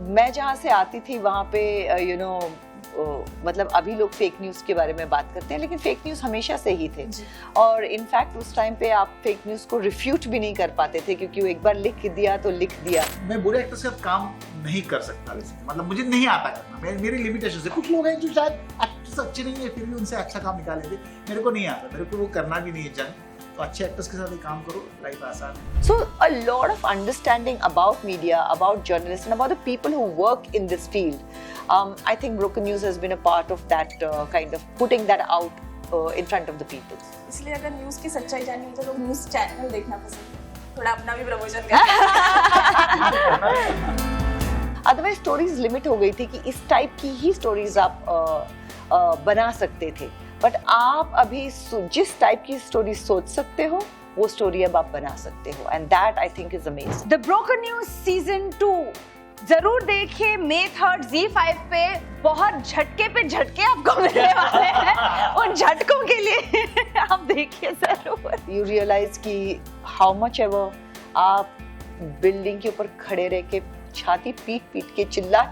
मैं जहाँ से आती थी वहाँ पे मतलब अभी लोग फेक न्यूज़ के बारे में बात करते हैं, लेकिन फेक न्यूज़ हमेशा से ही थे। और इनफैक्ट उस टाइम पे आप फेक न्यूज़ को रिफ्यूट भी नहीं कर पाते थे, क्योंकि वो एक बार लिख दिया तो लिख दिया। मैं बुरे एक्टर से काम नहीं कर सकता, मतलब मुझे नहीं आता करना, मेरी लिमिटेशन है। कुछ लोग हैं जो शायद एक्टर्स अच्छे नहीं है फिर भी उनसे अच्छा काम निकालेंगे, मेरे को नहीं आता, मेरे को वो करना भी नहीं है जंग। तो अच्छे एक्टर्स के साथ ही काम करो, लाइफ आसान है। So a lot of understanding about media, about journalists, and about the people who work in this field. I think Broken News has been a part of that kind of putting that out in front of the people. इसलिए अगर news की सच्चाई जाननी है तो लोग news channel देखना पसंद है, थोड़ा अपना भी प्रमोशन करते हैं। Otherwise stories limit हो गई थी कि इस टाइप की ही stories आप बना सकते थे, बट आप अभी जिस टाइप की स्टोरी सोच सकते हो वो स्टोरी अब आप बना सकते हो, and that I think is amazing. The broken news season 2 जरूर देखिए May 3rd ZEE5 पे। बहुत झटके पे झटके आपको मिलने वाले हैं, उन झटकों के लिए आप देखिए जरूर। यू रियलाइज कि हाउ मच एवर आप बिल्डिंग के ऊपर खड़े रह के छाती पीट पीट के चिल्ला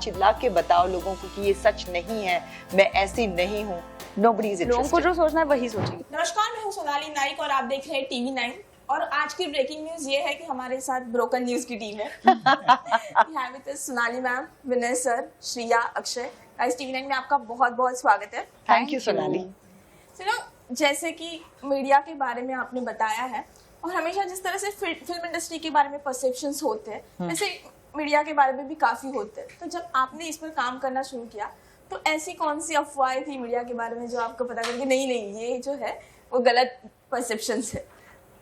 के बताओ लोगों को कि ये सच नहीं है, मैं ऐसी नहीं हूँ। Nobody is interested. लोगों को जो सोचना है वही सोचेंगे। नमस्कार, मैं हूँ सोनाली नाइक और आप देख रहे हैं TV9। और आज की ब्रेकिंग न्यूज ये है कि हमारे साथ ब्रोकन न्यूज की टीम है। यहाँ with Sonali ma'am, Vinay sir, Shriya, Akshay. Guys, TV9 में आपका बहुत बहुत स्वागत है। Thank you Sonali. जैसे कि मीडिया के बारे में आपने बताया है, और हमेशा जिस तरह से फिल्म इंडस्ट्री के बारे में परसेप्शंस होते हैं, वैसे मीडिया के बारे में भी काफी होते हैं। तो जब आपने इस पर काम करना शुरू किया तो ऐसी कौन सी अफवाहें थी मीडिया के बारे में जो आपको पता करके नहीं ये जो है वो गलत परसेप्शंस है?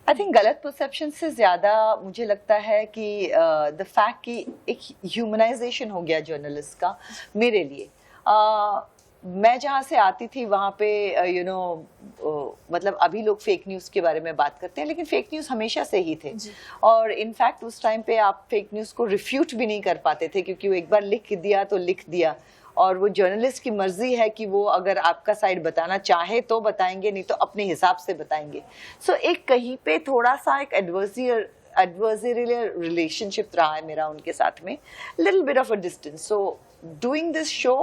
आई थिंक गलत परसेप्शन से ज्यादा मुझे लगता है कि द फैक्ट कि एक ह्यूमनाइजेशन हो गया जर्नलिस्ट का मेरे लिए। मैं जहाँ से आती थी वहाँ पे मतलब अभी लोग फेक न्यूज़ के बारे में बात करते हैं, लेकिन फेक न्यूज़ हमेशा से ही थे। और इनफैक्ट उस टाइम पे आप फेक न्यूज़ को रिफ्यूट भी नहीं कर पाते थे, क्योंकि वो एक बार लिख दिया तो लिख दिया। और वो जर्नलिस्ट की मर्जी है कि वो अगर आपका साइड बताना चाहे तो बताएंगे, नहीं तो अपने हिसाब से बताएंगे। सो एक कहीं पे थोड़ा सा एक एडवर्सरियल रिलेशनशिप रहा है मेरा उनके साथ में, little bit of a distance. So doing this show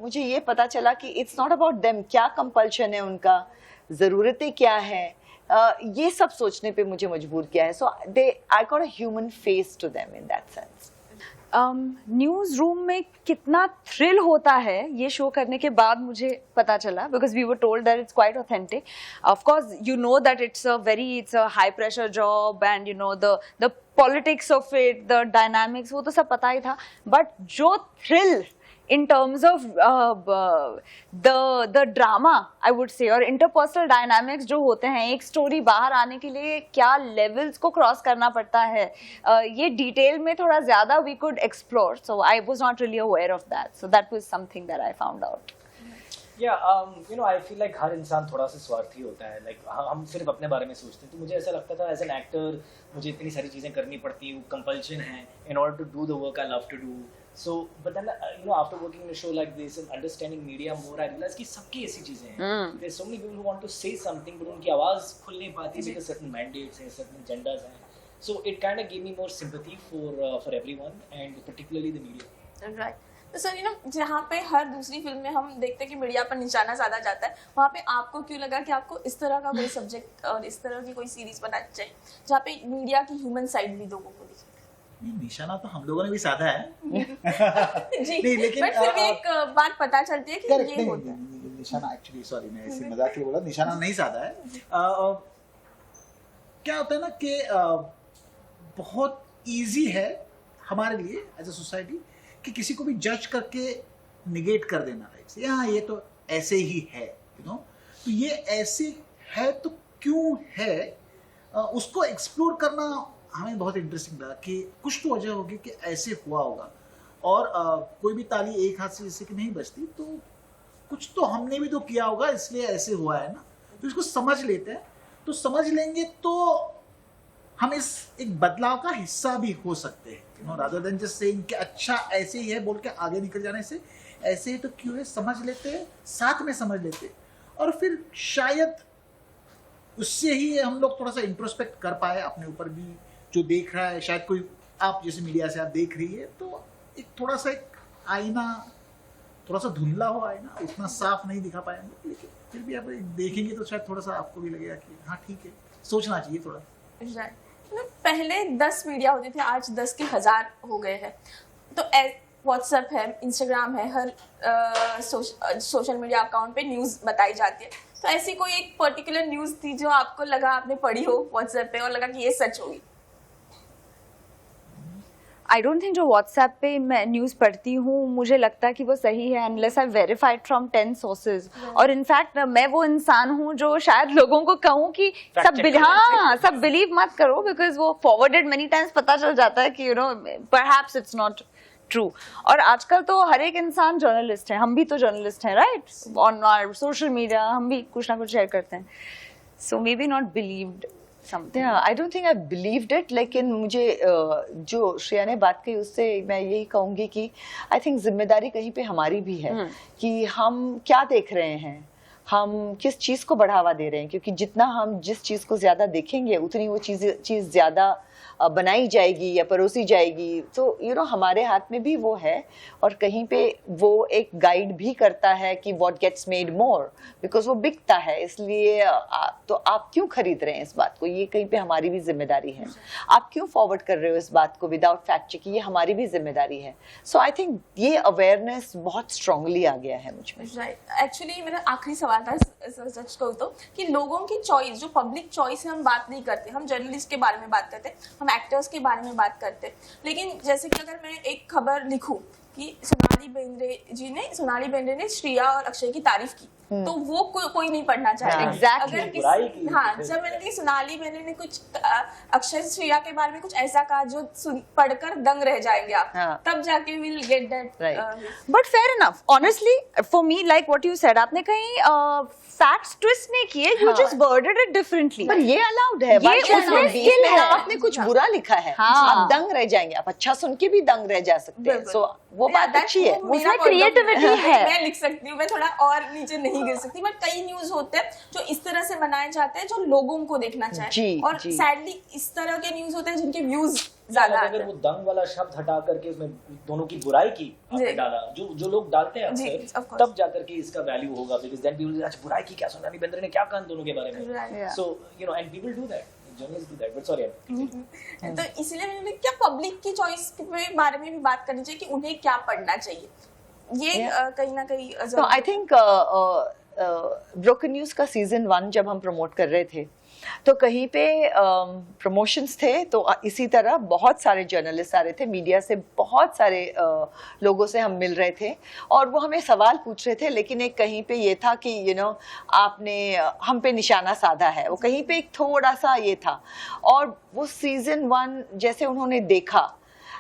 मुझे ये पता चला कि इट्स नॉट अबाउट देम, क्या कंपल्शन है उनका, ज़रूरतें क्या हैं, ये सब सोचने पे मुझे मजबूर किया है। So I got a human face to them in that sense. Newsroom में कितना थ्रिल होता है ये शो करने के बाद मुझे पता चला, because we were told that it's quite authentic. Of course you know that it's a high pressure job and you know the politics of it, the dynamics, वो तो सब पता ही था। बट जो thrill in terms of the drama I would say, और interpersonal dynamics जो होते हैं, एक स्टोरी बाहर आने के लिए क्या लेवल्स को क्रॉस करना पड़ता है, ये डिटेल में थोड़ा ज्यादा we could explore, so I was not really aware of that, so that was something that I found out. I feel like हर इंसान थोड़ा सा स्वार्थी होता है, like हम सिर्फ अपने बारे में सोचते हैं। तो मुझे ऐसा लगता था एज एन एक्टर मुझे इतनी सारी चीज़ें करनी पड़ती हैं, कंपल्शन है in order to do the work I love to do. So, but then after working in a show like this and understanding media more, I realized कि सबकी ऐसी चीजें हैं। There's so many people who want to say something, but उनकी आवाज़ खुल नहीं पाती because certain mandates हैं, certain agendas हैं। So it kind of gave me more sympathy for everyone and particularly the media. Right. तो सर जहाँ पे हर दूसरी फिल्म में हम देखते हैं कि मीडिया पर निशाना साधा जाता है, वहाँ पे आपको क्यों लगा कि आपको इस तरह का कोई सब्जेक्ट और इस तरह की कोई सीरीज बनानी चाहिए जहाँ पे मीडिया की ह्यूमन साइड भी लोगों को दिखे? निशाना तो हम लोगों ने भी साधा है। जी, नहीं, लेकिन बट फिर भी एक बात पता चलती है कि ये होता है। निशाना एक्चुअली, सॉरी मैं ऐसे मजाक में बोला, निशाना नहीं साधा है। क्या होता है ना कि बहुत इजी है हमारे लिए एज अ सोसाइटी कि किसी को भी जज करके निगेट कर देना है, हाँ ये तो ऐसे ही है, तो ये ऐसे है तो क्यों है, उसको एक्सप्लोर करना हमें बहुत इंटरेस्टिंग लगा कि कुछ तो वजह होगी कि ऐसे हुआ होगा। और कोई भी ताली एक हाथ से जैसे कि नहीं बजती, तो कुछ तो हमने भी तो किया होगा इसलिए ऐसे हुआ है ना। तो इसको समझ लेते हैं, तो समझ लेंगे तो हम इस एक बदलाव का हिस्सा भी हो सकते हैं, रादर देन जस्ट सेइंग कि अच्छा ऐसे ही है बोल के आगे निकल जाने से, ऐसे ही तो क्यों है समझ लेते हैं, साथ में समझ लेते हैं, और फिर शायद उससे ही हम लोग थोड़ा सा इंट्रोस्पेक्ट कर पाए अपने ऊपर भी, जो देख रहा है शायद कोई आप जैसे मीडिया से आप देख रही है, तो एक थोड़ा सा एक आईना, थोड़ा सा धुंधला हो आईना, उतना साफ नहीं दिखा पाएंगे, लेकिन फिर भी आप देखेंगे तो शायद थोड़ा सा आपको भी लगेगा कि हाँ ठीक है, सोचना चाहिए थोड़ा। मतलब पहले 10 मीडिया होते थे, आज 10 के 1000 हो गए हैं। तो व्हाट्सएप है, इंस्टाग्राम है, हर सोशल मीडिया अकाउंट पे न्यूज़ बताई जाती है। तो ऐसी कोई एक पर्टिकुलर न्यूज़ थी जो आपको लगा, आपने पढ़ी हो व्हाट्सएप पे और लगा कि ये सच होगी? आई डोंट थिंक जो व्हाट्सएप पे मैं न्यूज़ पढ़ती हूँ मुझे लगता है कि वो सही है unless I verified from 10 sources. और इनफैक्ट मैं वो इंसान हूँ जो शायद लोगों को कहूँ कि सब बिलीव मत करो, बिकॉज वो फॉरवर्डेड मेनी टाइम्स पता चल जाता है कि परहैप्स इट्स नॉट ट्रू। और आजकल तो हर एक इंसान जर्नलिस्ट है, हम भी तो जर्नलिस्ट हैं, right? On our social media हम भी कुछ ना कुछ शेयर करते हैं, so maybe not believed something. Yeah, I don't think I believed it, लेकिन मुझे जो श्रेया ने बात कही उससे मैं यही कहूँगी कि I think जिम्मेदारी कहीं पे हमारी भी है कि हम क्या देख रहे हैं, हम किस चीज़ को बढ़ावा दे रहे हैं, क्योंकि जितना हम जिस चीज़ को ज़्यादा देखेंगे उतनी वो चीज़ ज़्यादा बनाई जाएगी या परोसी जाएगी। तो हमारे हाथ में भी वो है, और कहीं पे वो एक गाइड भी करता है कि what gets made more, because वो बिकता है। इसलिए तो आप क्यों खरीद रहे हैं इस बात को, ये कहीं पे हमारी भी जिम्मेदारी है। आप क्यों फॉरवर्ड कर रहे हो इस बात को विदाउट फैक्ट चेक, ये हमारी भी जिम्मेदारी है। सो आई थिंक ये अवेयरनेस बहुत स्ट्रांगली आ गया है मुझ में। राइट। एक्चुअली मेरा आखिरी सवाल था, सच कहूँ तो, कि लोगों की चॉइस, जो पब्लिक चॉइस है, हम बात नहीं करते। हम जर्नलिस्ट के बारे में बात करते, हम एक्टर्स के बारे में बात करते, लेकिन जैसे कि अगर मैं एक खबर लिखूं कि सोनाली बेंद्रे ने श्रिया और अक्षय की तारीफ की, तो वो कोई नहीं पढ़ना चाहेगा। Exactly. अगर हाँ, जब मैंने कहा सोनाली बेंद्रे ने कुछ अक्षय श्रिया के बारे में कुछ ऐसा कहा जो पढ़कर दंग रह जाएंगे आप, तब जाके will get that. But fair enough, honestly for me, like what you said, आपने कहीं फैक्ट्स ट्विस्ट नहीं किए, you just worded it differently. पर ये अलाउड है, ये उसमें स्किल है। आपने कुछ बुरा लिखा है, आप दंग रह जाएंगे, आप अच्छा सुन के भी दंग रह जा सकते हैं। सो वो बात अच्छी है, उसमें क्रिएटिविटी है। मैं लिख सकती हूँ, मैं थोड़ा और नीचे नहीं गिर सकती, बट कई न्यूज होते हैं जो इस तरह से बनाए जाते हैं जो लोगों को देखना चाहिए, और सैडली इस तरह के न्यूज होते हैं जिनके व्यूज ज्यादा। अगर वो दंग वाला शब्द हटा करके उसमें दोनों की बुराई की आपने डाला, जो लोग डालते हैं अक्सर, तब जाकर के इसका वैल्यू होगा, बिकॉज़ देन पीपल अच्छा बुराई की क्या, सोनाली बेंद्रे ने क्या कहा दोनों के बारे में। So and people do that, journalist do that, but sorry. तो इसलिए मैंने क्या पब्लिक की चॉइस के बारे में भी बात करनी चाहिए कि उन्हें क्या पढ़ना चाहिए, ये कहीं ना कहीं। तो आई थिंक ब्रोकन न्यूज का सीजन 1 जब हम प्रमोट कर रहे थे, तो कहीं पे प्रमोशंस थे, तो इसी तरह बहुत सारे जर्नलिस्ट आ रहे थे, मीडिया से बहुत सारे लोगों से हम मिल रहे थे, और वो हमें सवाल पूछ रहे थे, लेकिन एक कहीं पे ये था कि आपने हम पे निशाना साधा है, वो कहीं पे एक थोड़ा सा ये था। और वो सीजन 1 जैसे उन्होंने देखा,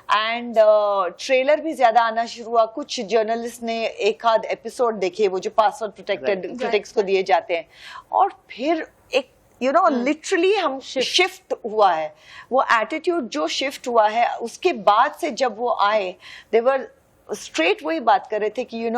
एंड ट्रेलर भी ज्यादा आना शुरू हुआ, कुछ जर्नलिस्ट ने एक आध एपिसोड देखे, वो जो पासवर्ड प्रोटेक्टेड क्रिटिक्स को दिए जाते हैं, और फिर एक लिटरली हम शिफ्ट हुआ है, वो एटीट्यूड जो शिफ्ट हुआ है, उसके बाद से जब वो आए, देवर स्ट्रेट वही बात कर रहे थे कि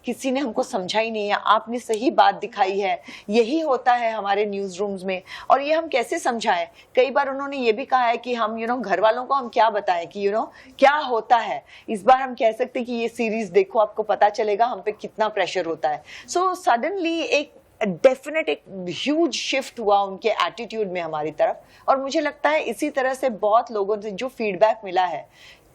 किसी ने हमको समझा ही नहीं है, आपने सही बात दिखाई है, यही होता है हमारे न्यूज रूम्स में, और ये हम कैसे समझाएं। कई बार उन्होंने ये भी कहा है कि हम घर वालों को हम क्या बताएं कि क्या होता है। इस बार हम कह सकते हैं कि ये सीरीज देखो, आपको पता चलेगा हम पे कितना प्रेशर होता है। सो सडनली एक डेफिनेट एक ह्यूज शिफ्ट हुआ उनके एटीट्यूड में हमारी तरफ, और मुझे लगता है इसी तरह से बहुत लोगों से जो फीडबैक मिला है,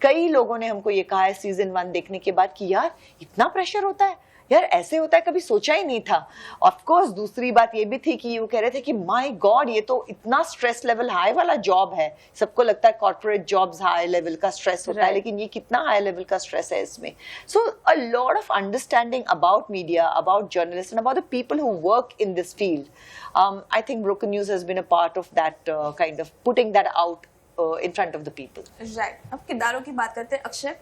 कई लोगों ने हमको ये कहा है सीजन 1 देखने के बाद कि यार इतना प्रेशर होता है, यार ऐसे होता है, कभी सोचा ही नहीं था। ऑफ कोर्स दूसरी बात ये भी थी कि वो कह रहे थे कि माय गॉड, ये तो इतना स्ट्रेस लेवल हाई वाला जॉब है। सबको लगता है कॉर्पोरेट जॉब्स हाई लेवल का स्ट्रेस होता है, लेकिन ये कितना हाई लेवल का स्ट्रेस है इसमें। So a lot of understanding about media, about journalist and about the people who work in this field. I think broken news has been a part of that kind of putting that out in front of the people. Right. अब किरदारों की बात करते हैं। अक्षय,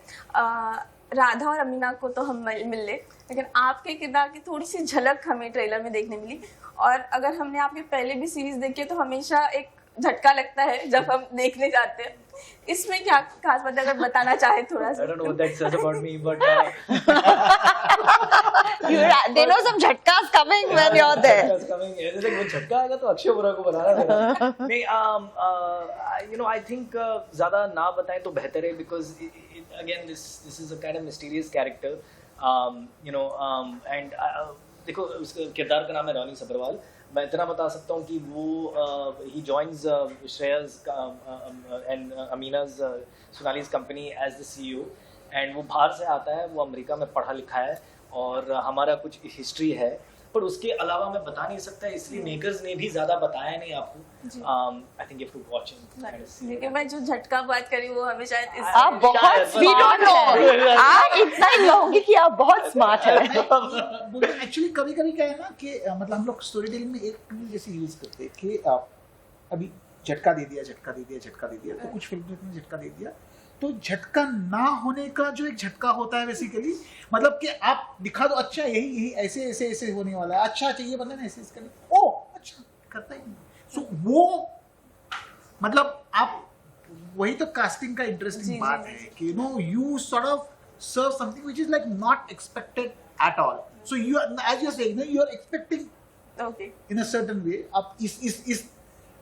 राधा और अमीना को तो हम मिल ले, लेकिन आपके किरदार की थोड़ी सी झलक हमें ट्रेलर में देखने मिली, और अगर हमने आपके पहले भी सीरीज देखी है तो हमेशा एक झटका लगता है जब हम देखने जाते हैं। इसमें क्या खास बात है, अगर बताना चाहे थोड़ा सा? I don't know what that says about me, but they know some झटकास coming when you're there. झटकास coming. जैसे वो झटका आएगा तो अक्षय बुरा को बनाना पड़ेगा। नहीं, I think ज़्यादा ना बताएं तो बेहतर है, because again this is a kind of mysterious character, and देखो उसका किरदार का नाम है रॉनी सबरवाल. मैं इतना बता सकता हूँ कि वो he joins Shreya's and Amina's Sonali's company as the CEO, and वो बाहर से आता है, वो अमेरिका में पढ़ा लिखा है और हमारा कुछ हिस्ट्री है, पर उसके अलावा मैं बता नहीं सकता, इसलिए मेकर्स ने भी ज्यादा बताया नहीं आपको. I think you have to watch it. लेकिन मैं जो झटका बात करी वो हमें शायद आप बहुत we don't know. आप इतना ही कहूंगी कि आप बहुत स्मार्ट हैं. एक्चुअली कभी कभी क्या है ना कि मतलब हम लोग स्टोरी टेलिंग में एक टूल जैसे यूज करते हैं कि अभी झटका दे दिया, तो कुछ फिल्म में झटका दे दिया, तो झटका ना होने का जो एक झटका होता है बेसिकली, मतलब कि आप दिखा दो अच्छा यही ऐसे होने वाला है, अच्छा चाहिए बंदा ऐसे करने, ओ अच्छा करता ही नहीं. सो वो मतलब आप वही तो कास्टिंग का इंटरेस्टिंग बात है कि you sort of serve something which is like not expected at all. So you are, as you're saying, you are expecting in a certain way. आप इस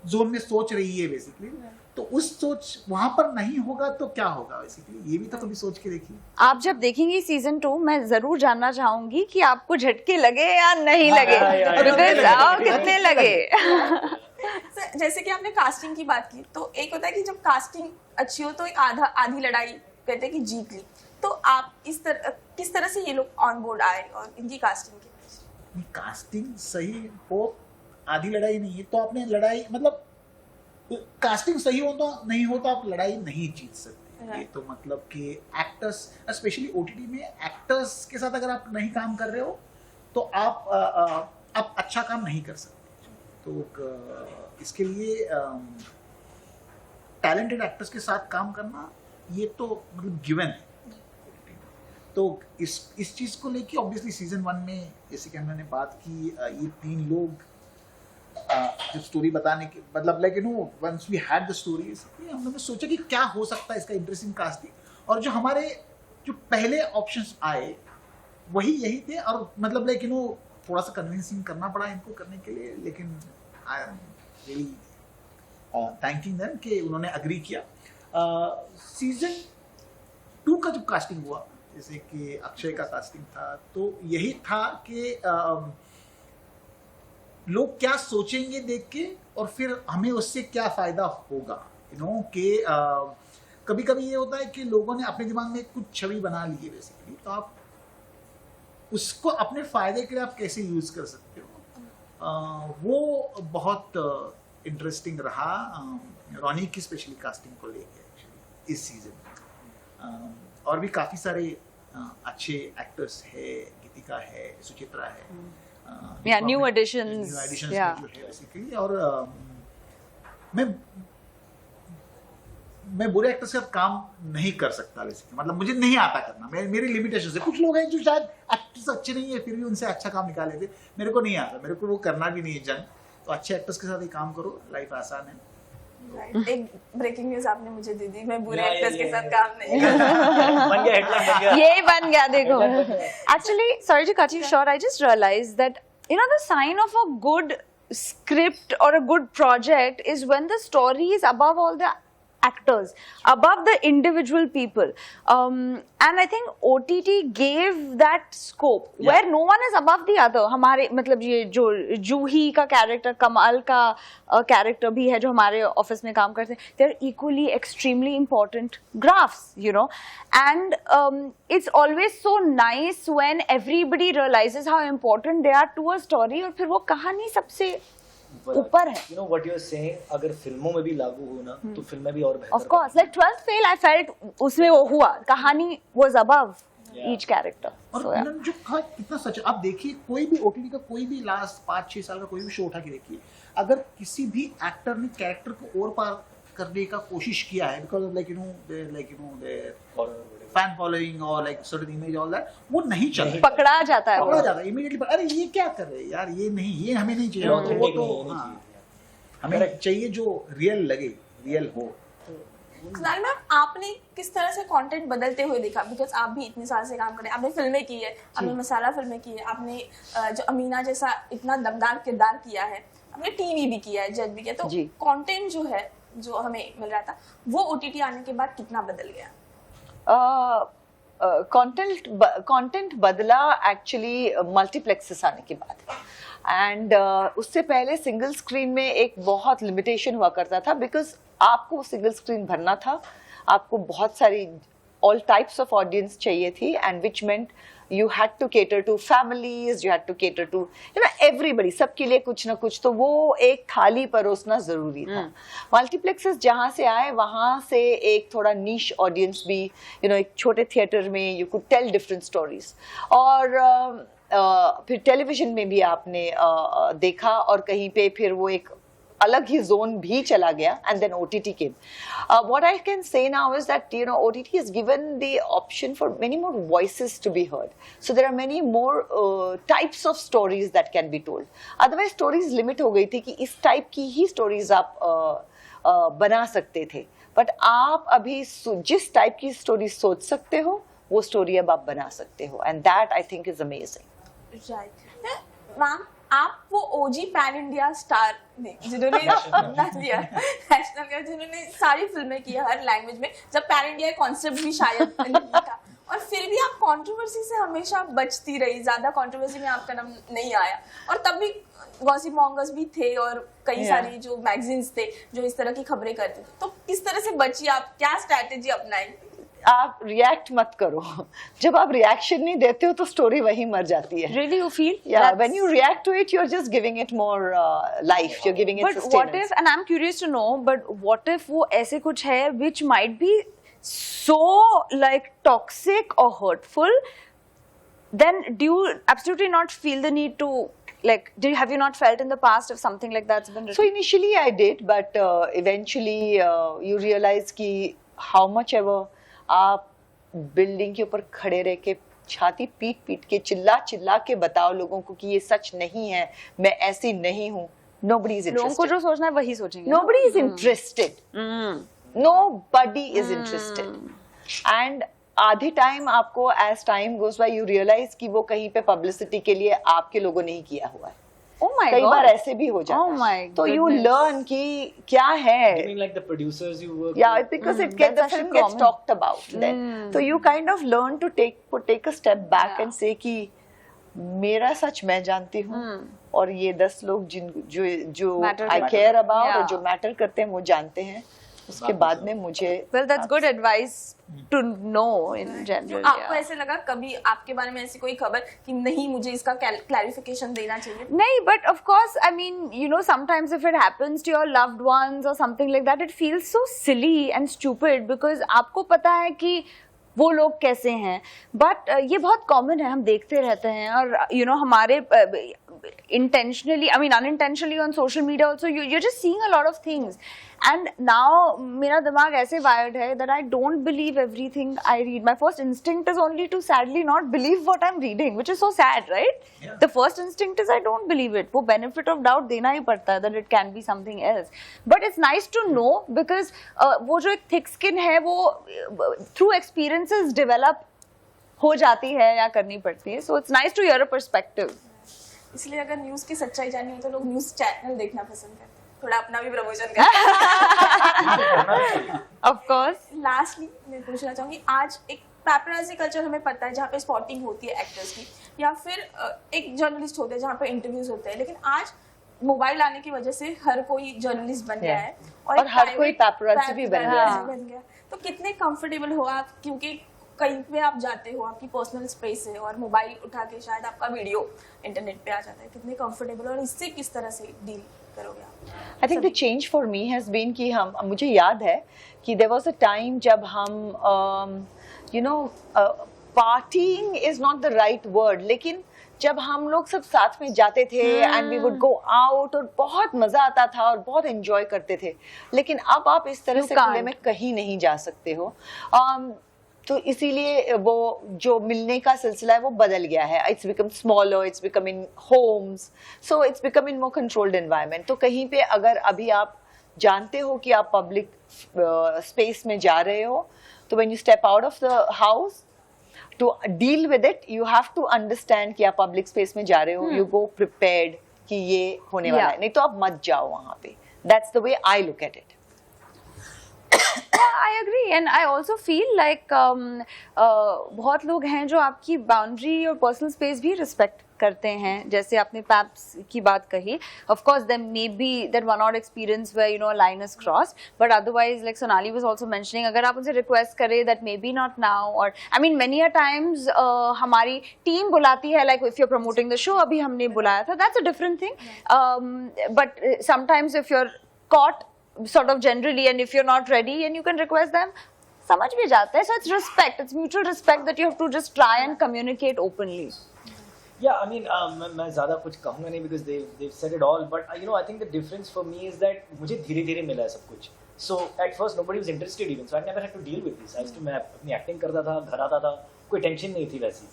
जोन में सोच रही है बेसिकली, तो उस सोच वहां पर नहीं होगा तो क्या होगा बेसिकली, ये भी तो कभी सोच के देखिए. आप जब देखेंगे सीजन 2, मैं जरूर जानना चाहूंगी कि आपको झटके लगे या नहीं लगे, बिकॉज कितने लगे. जैसे कि आपने कास्टिंग की बात की, तो एक होता है कि जब कास्टिंग अच्छी हो तो एक आधी लड़ाई कहते हैं कि जीत ली, तो आप किस तरह से ये लोग ऑन बोर्ड आए और इनकी कास्टिंग की? कास्टिंग सही हो आधी लड़ाई नहीं है, तो आपने लड़ाई मतलब कास्टिंग सही हो तो नहीं हो तो आप लड़ाई नहीं जीत सकते. ये तो मतलब कि एक्टर्स स्पेशली ओटीटी में एक्टर्स के साथ अगर आप नहीं काम कर रहे हो तो आप अच्छा काम नहीं कर सकते. तो इसके लिए टैलेंटेड एक्टर्स के साथ काम करना ये तो मतलब गिवन है. तो इस चीज को लेके ऑब्वियसली सीजन 1 में जैसे कि हमने बात की, ये 3 लोग जब स्टोरी बताने के मतलब like once we had the story, हम लोगों ने सोचा कि क्या हो सकता है इसका इंटरेस्टिंग कास्टिंग, और जो हमारे जो पहले ऑप्शंस आए वही यही थे, और मतलब लाइक थोड़ा सा कन्विंसिंग करना पड़ा इनको करने के लिए, लेकिन I am really thanking them कि उन्होंने एग्री किया. सीजन 2 का जब कास्टिंग हुआ, जैसे कि अक्षय का कास्टिंग था, तो यही था कि लोग क्या सोचेंगे देख के और फिर हमें उससे क्या फायदा होगा. कि कभी कभी ये होता है कि लोगों ने अपने दिमाग में कुछ छवि बना ली है बेसिकली, तो आप उसको अपने फायदे के लिए आप कैसे यूज कर सकते हो. वो बहुत इंटरेस्टिंग रहा रॉनी की स्पेशली कास्टिंग को लेके इस सीजन में. और भी काफी सारे अच्छे एक्टर्स है, गीतिका है, सुचित्रा है, new additions yeah. जो है बेसिकली. और मैं बुरे एक्टर्स के साथ काम नहीं कर सकता बेसिकली, मतलब मुझे नहीं आता करना, मेरी लिमिटेशन है. कुछ लोग हैं जो शायद एक्टर्स अच्छे नहीं है फिर भी उनसे अच्छा काम निकाल लेते, मेरे को नहीं आता, मेरे को वो करना भी नहीं है जंग. तो अच्छे एक्टर्स के साथ ही काम करो, लाइफ आसान है. एक ब्रेकिंग न्यूज आपने मुझे दे दी, मैं बुरे एक्टर्स के साथ काम नहीं बन गया हेडलाइन बन गया. ये बन गया देखो. Actually, sorry to cut you short, I just realized that the sign of a good script or a good project is when the story is above all the actors, above the individual people, and I think OTT gave that scope where no one is above the other. हमारे मतलब ये जो जूही का character, कमाल का character भी है जो हमारे ऑफिस में काम करते हैं, they are equally extremely important graphs, and it's always so nice when everybody realizes how important they are to a story, और फिर वो कहानी सबसे ऊपर है. You know what you're saying, अगर फिल्मों में भी लागू हो ना तो फिल्में भी और बेहतर. Of course, like 12th Fail, I felt उसमें वो हुआ, कहानी was above each character. और उन्होंने जो कहा कितना सच है. आप देखिए कोई भी ओटीटी का कोई भी लास्ट 5-6 साल का कोई भी शो उठा के देखिए, अगर किसी भी एक्टर ने कैरेक्टर को और पार करने का कोशिश किया है बिकॉज ऑफ फैन फॉलोइंग और like certain image all that, वो नहीं चलता, पकड़ा जाता है इमीडिएटली. अरे ये क्या कर रहे हैं यार, ये नहीं, ये हमें नहीं चाहिए. वो तो हमें चाहिए जो रियल लगे, रियल हो. सोनाली मैम, आपने किस तरह से कंटेंट बदलते हुए देखा, बिकॉज आप भी इतने साल से काम कर रहे हैं, आपने फिल्में की है, आपने मसाला फिल्में की है, आपने जो अमीना जैसा इतना दमदार किरदार किया है, आपने टीवी भी किया है, जज भी किया, तो कंटेंट जो है जो हमें मिल रहा था वो ओटीटी आने के बाद कितना बदल गया? कंटेंट बदला एक्चुअली मल्टीप्लेक्सेस आने के बाद, एंड उससे पहले सिंगल स्क्रीन में एक बहुत लिमिटेशन हुआ करता था, बिकॉज आपको सिंगल स्क्रीन भरना था, आपको बहुत सारी ऑल टाइप्स ऑफ ऑडियंस चाहिए थी, and which meant you had to cater to families, you had to cater to everybody, सबके लिए कुछ ना कुछ, तो वो एक थाली परोसना जरूरी था. मल्टीप्लेक्सेस जहाँ से आए वहाँ से एक थोड़ा नीश ऑडियंस भी, एक छोटे थिएटर में you could tell different stories, और फिर टेलीविजन में भी आपने देखा, और कहीं पे फिर वो एक अलग ही जोन भी चला गया, and then OTT came. What I can say now is that OTT has given the option for many more voices to be heard. So there are many more types of stories that can be told. Otherwise stories limit हो गई थी कि इस type की ही stories आप बना सकते थे. But आप अभी जिस type की story सोच सकते हो, वो story अब आप बना सकते हो, and that I think is amazing. Right. Ma'am, आप वो ओजी पैन इंडिया स्टार ने जिन्होंने अपना लिया नेशनल का, जिन्होंने सारी फिल्में की हर लैंग्वेज में, जब पैन इंडिया कॉन्सेप्ट भी शायद नहीं था, और फिर भी आप कंट्रोवर्सी से हमेशा बचती रही, ज्यादा कंट्रोवर्सी में आपका नाम नहीं आया, और तब भी गॉसिप मॉन्गर्स भी थे और कई सारी जो मैगजीन्स थे जो इस तरह की खबरें करते थे, तो किस तरह से बची आप, क्या स्ट्रैटेजी अपनाई? आप रिएक्ट मत करो. जब आप रिएक्शन नहीं देते हो तो स्टोरी वही मर जाती है. Really, you feel? Yeah, when you react to it, you're just giving it more life. You're giving it But sustenance. what if, and I'm curious to know, but what if वो ऐसे कुछ है which might be so like toxic or hurtful, then do you absolutely not feel the need to, like, have you not felt in the past if something like that's been written? So initially I did, but eventually you realize कि how much ever आप building के ऊपर खड़े रह के छाती पीट पीट के चिल्ला चिल्ला के बताओ लोगों को कि ये सच नहीं है, मैं ऐसी नहीं हूँ, nobody is लोगों को interested. जो सोचना है वही सोचेंगे. Nobody is interested. Nobody is interested. And आधी टाइम आपको as time goes by you realize कि वो कहीं पे publicity के लिए आपके लोगों ने ही किया हुआ है. Oh my कई God. बार ऐसे भी हो जाता Oh है. my तो you goodness. learn कि क्या है. You mean like the producers you work Yeah, with? because it That's the actually film gets common. talked about then. So you kind of learn to take a step back Yeah. and say कि मेरा सच मैं जानती हूँ, और ये 10 लोग जो Matter I करते care हैं. about Yeah. और जो मैटर करते हैं वो जानते हैं. उसके बाद में मुझे Well, that's good advice to know in general. आपको Yeah. ऐसे लगा कभी आपके बारे में ऐसी कोई खबर कि नहीं मुझे इसका क्लैरिफिकेशन देना चाहिए? नहीं, but of course, I mean, sometimes if it happens to your loved ones or something like that, it feels so silly and stupid because आपको पता है कि वो लोग कैसे हैं, but ये बहुत common है, हम देखते रहते हैं, और हमारे intentionally, I mean unintentionally on social media also, you're just seeing a lot of things, and now मेरा दिमाग ऐसे wired है that I don't believe everything I read. My first instinct is only to sadly not believe what I'm reading, which is so sad, right? Yeah. The first instinct is I don't believe it. वो benefit of doubt देना ही पड़ता है that it can be something else. But it's nice to know because वो जो एक thick skin है वो through experiences develop हो जाती है या करनी पड़ती है. So it's nice to hear a perspective. इसलिए अगर न्यूज की सच्चाई जाननी हो तो लोग न्यूज चैनल देखना पसंद करते हैं, थोड़ा अपना भी प्रमोशन करते हैं. Of course. लास्टली मैं पूछना चाहूंगी, आज एक पैपराजी कल्चर हमें पता है जहाँ पे स्पॉटिंग होती है एक्टर्स की, या फिर एक जर्नलिस्ट होते हैं जहाँ पे इंटरव्यूज होते हैं, लेकिन आज मोबाइल आने की वजह से हर कोई जर्नलिस्ट बन गया है और एक हर कोई private paparazzi भी बन गया है. बन गया. तो कितने कंफर्टेबल हो आप, क्योंकि कहीं पे आप जाते हो आपकी पर्सनल स्पेस है और मोबाइल उठा के शायद आपका वीडियो इंटरनेट पे आ जाता है, कितने कंफर्टेबल, और इससे किस तरह से डील करोगे आप? I think the change for me has been कि मुझे याद है कि there was a time जब हम partying is not the right word, लेकिन जब हम लोग सब साथ में जाते थे and we would go out और बहुत मजा आता था और बहुत enjoy करते थे, लेकिन अब आप इस तरह You से खुले can't. में कहीं नहीं जा सकते हो. तो इसीलिए वो जो मिलने का सिलसिला है वो बदल गया है. It's become smaller, it's become in Holmes, so it's become in more controlled environment. तो कहीं पे अगर अभी आप जानते हो कि आप पब्लिक स्पेस में जा रहे हो, तो when you step out of the house to deal with it, you have to understand कि आप पब्लिक स्पेस में जा रहे हो. यू गो प्रिपेयर्ड कि ये होने वाला है, नहीं तो आप मत जाओ वहां पे. That's the way I look at it. Yeah, I agree, and I also feel like बहुत लोग हैं जो आपकी बाउंड्री और पर्सनल स्पेस भी रिस्पेक्ट करते हैं. जैसे आपने पैप्स की बात कही, of course there may be that one odd experience where you know a line is crossed, but otherwise like Sonali was also mentioning, अगर आप उनसे रिक्वेस्ट करें that maybe not now, or I mean many a times हमारी team बुलाती है, like if you're promoting the show, अभी हमने बुलाया था, that's a different thing, but sometimes if you're caught sort of generally and if you're not ready and you can request them, समझ भी जाता है. So it's respect, it's mutual respect that you have to just try and communicate openly. Yeah, I mean, मैं ज़्यादा कुछ कहूँगा नहीं because they've said it all, but you know, I think the difference for me is that मुझे धीरे-धीरे मिला है सब कुछ. So at first nobody was interested even, so I never had to deal with this. I used to मैं अपनी acting करता था, घर आता था, कोई tension नहीं थी वैसी.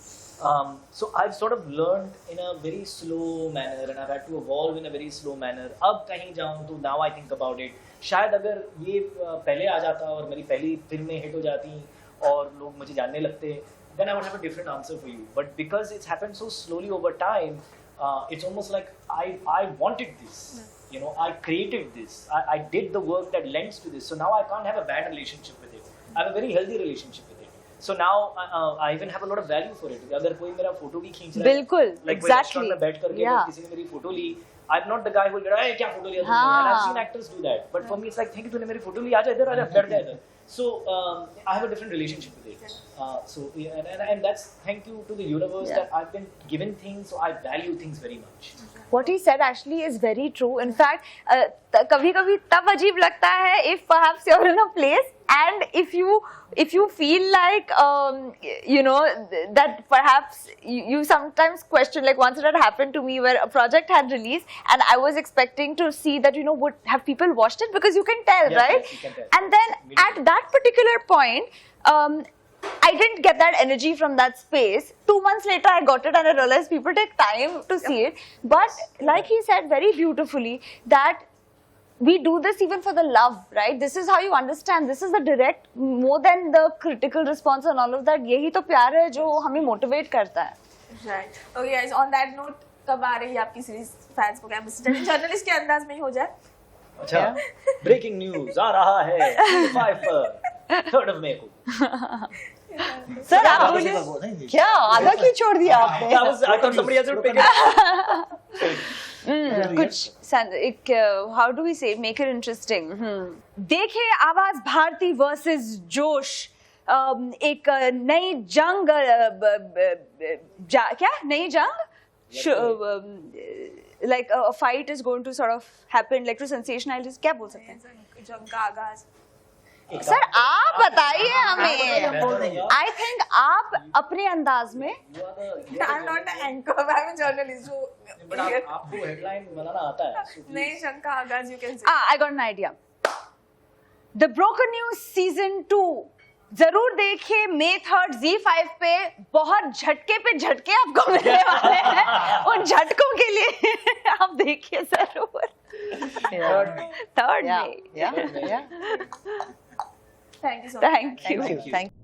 So I've sort of learned in a very slow manner and I've had to evolve in a very slow manner. अब कहीं जाऊँ तो now I think about it. शायद अगर ये पहले आ जाता और मेरी पहली फिल्में हिट हो जाती और लोग मुझे जानने लगते, then I would have a different answer for you. But because it's happened so slowly over time, it's almost like I wanted this. You know, I created this. I did the work that lends to this. So now I can't have a bad relationship with it. I have a very healthy relationship with it. So now I even have a lot of value for it. अगर कोई मेरा photo भी खींच रहा है, बिल्कुल, like exactly. में बैठ करके Yeah. किसी ने मेरी फोटो ली, I'm not the guy who will get, "Hey, क्या फोटो लिया तुमने?" And I've seen actors do that. But for me, it's like, "Thank you, तूने मेरी फोटो ली, आजा इधर, आजा बैठ जा इधर." So I have a different relationship with it. So yeah, and that's thank you to the universe that I've been given things, so I value things very much. What he said actually is very true. In fact, कभी-कभी तब अजीब लगता है if perhaps you're in a place and if you feel like you know that perhaps you sometimes question, like once it had happened to me where a project had released and I was expecting to see that you know would have people watched it, because you can tell, Yes, right? yes, you can tell. And then at that particular point I didn't get that energy from that space. 2 months later, I got it and I realized people take time to see it. But like he said very beautifully, that we do this even for the love, right? This is how you understand. This is the direct, more than the critical response and all of that. यही तो प्यार है जो हमें motivate करता है. Right. Okay, guys. On that note, कब आ रही है आपकी सीरीज फैंस को? क्या जर्नलिस्ट के अंदाज में ही हो जाए? अच्छा, ब्रेकिंग न्यूज आ रहा है 5 पर 3rd of May को. सर आप बोलिए, क्या आधा क्यों छोड़ दिया आपने? I thought somebody else would pick it. कुछ एक how do we say, make it interesting. देखे आवाज भारती वर्सेस जोश, एक नई जंग, क्या नई जंग, like a fight is going to sort of happen, like to sensationalize, क्या बोल सकते हैं? जंग का आगाज. सर आप बताइए हमें. I think आप अपने अंदाज में. I'm not an anchor, I'm a journalist. But आपको हेडलाइन बनाना आता है. नहीं, जंग का आगाज you can say. I got an idea. The Broken News Season 2 जरूर देखिए May 3rd ZEE5 पे. बहुत झटके पे झटके आपको मिलने वाले हैं. उन झटकों के लिए आप देखिए जरूर. 3rd May. Yeah. Thank you so much. Thank you. Thank you.